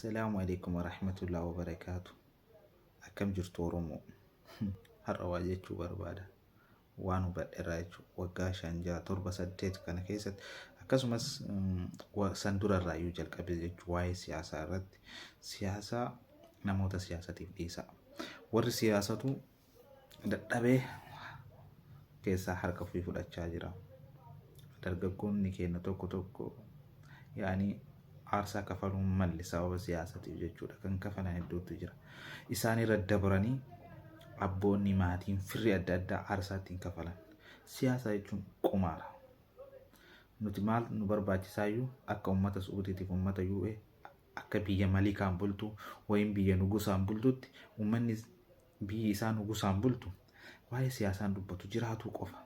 السلام عليكم ورحمة الله وبركاته. أكم جرت ورمو هر واجهتشو بربادة وانو بدراجو وقاشان جا تربة سديت كان كيست akkasumas san durarraa iyyuu jalqabe jechuu waa'ee siyaasaa irratti siyaasa namoota siyaasatiif dhiisa. Warri siyaasatu dadhabee keessaa harka ofii fudhachaa jira. Dargaggoonni keenya tokko tokko yaani aarsaa kafaluun malli sababa siyaasatiif jechuudha kan kafalan hedduutu jira. Isaan irra dabranii abboonni maatiin firri adda addaa aarsaa ittiin kafalan. Siyaasa jechuun qumaara. Nuti maal nu barbaachisaa iyyuu akka uummata Suudiitiif uummata UAE akka biyya malikaan bultu wayin biyya nugusaan bultutti uummanni biyyi isaa nugusaan bultu waa'ee siyaasaan dubbatu jiraatu qofa.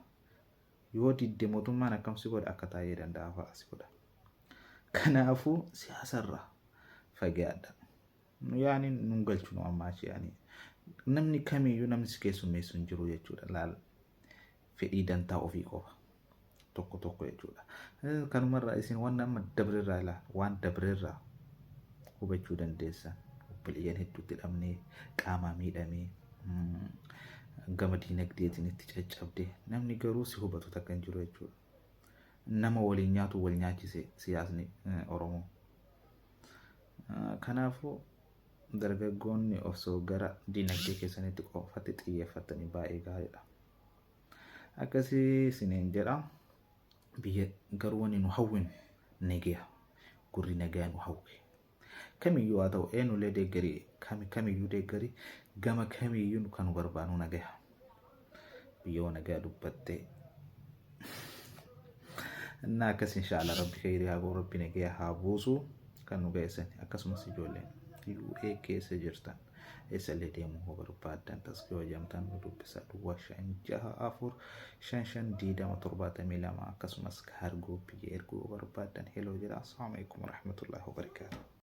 Yoo didde mootummaan akkamsi godha akka taa'ee danda'a fa'aa si godha. Kanaafuu siyaasarraa fagaadha. Yaani nun galchu nu ammaachi yaani namni kamiyyuu namni si keessummeessu hin jiru jechuudha. Laal fedhii dantaa ofii qofa tokko tokko jechuudha. Kanumarraa isin waan amma dabreerraa ilaa waan dabreerraa hubachuu dandeessan obboleeyyan hedduutti hidhamnee qaamaa miidhamee gama diinagdeetiin itti caccabdee namni garuu si hubatu takka hin jiru jechuudha. Nama waliin nyaatu wal nyaachise siyaasni Oromoo. Kanaafuu dargaggoonni osoo gara diinagdee keessanitti qofatti xiyyeeffatanii baay'ee gaariidha. Akkasii isiniin jedha biyya garuu wani nu hawwinu nagaa gurri nagaa nu hawwe. Kamiyyuu haa ta'u eenyullee deeggarii kamiyyuu deeggarii gama kamiyyuu kan nu barbaadu nagaa. Biyya nagaa dubbattee እና akkasii inshallah rabbi khayrii haa godhu rabbi nagaa haa buusu kan nu geessan akkasumas ijoolleen UAE keessa jirtan eessallee deemuu hoo barbaadan tasgoo jamtan nu dubbisa duwwaa 564 akkasumas kaargoo biyya erguu barbaadan heloo jira. Assalamu alaikum warahmatullahi wabarakatuh.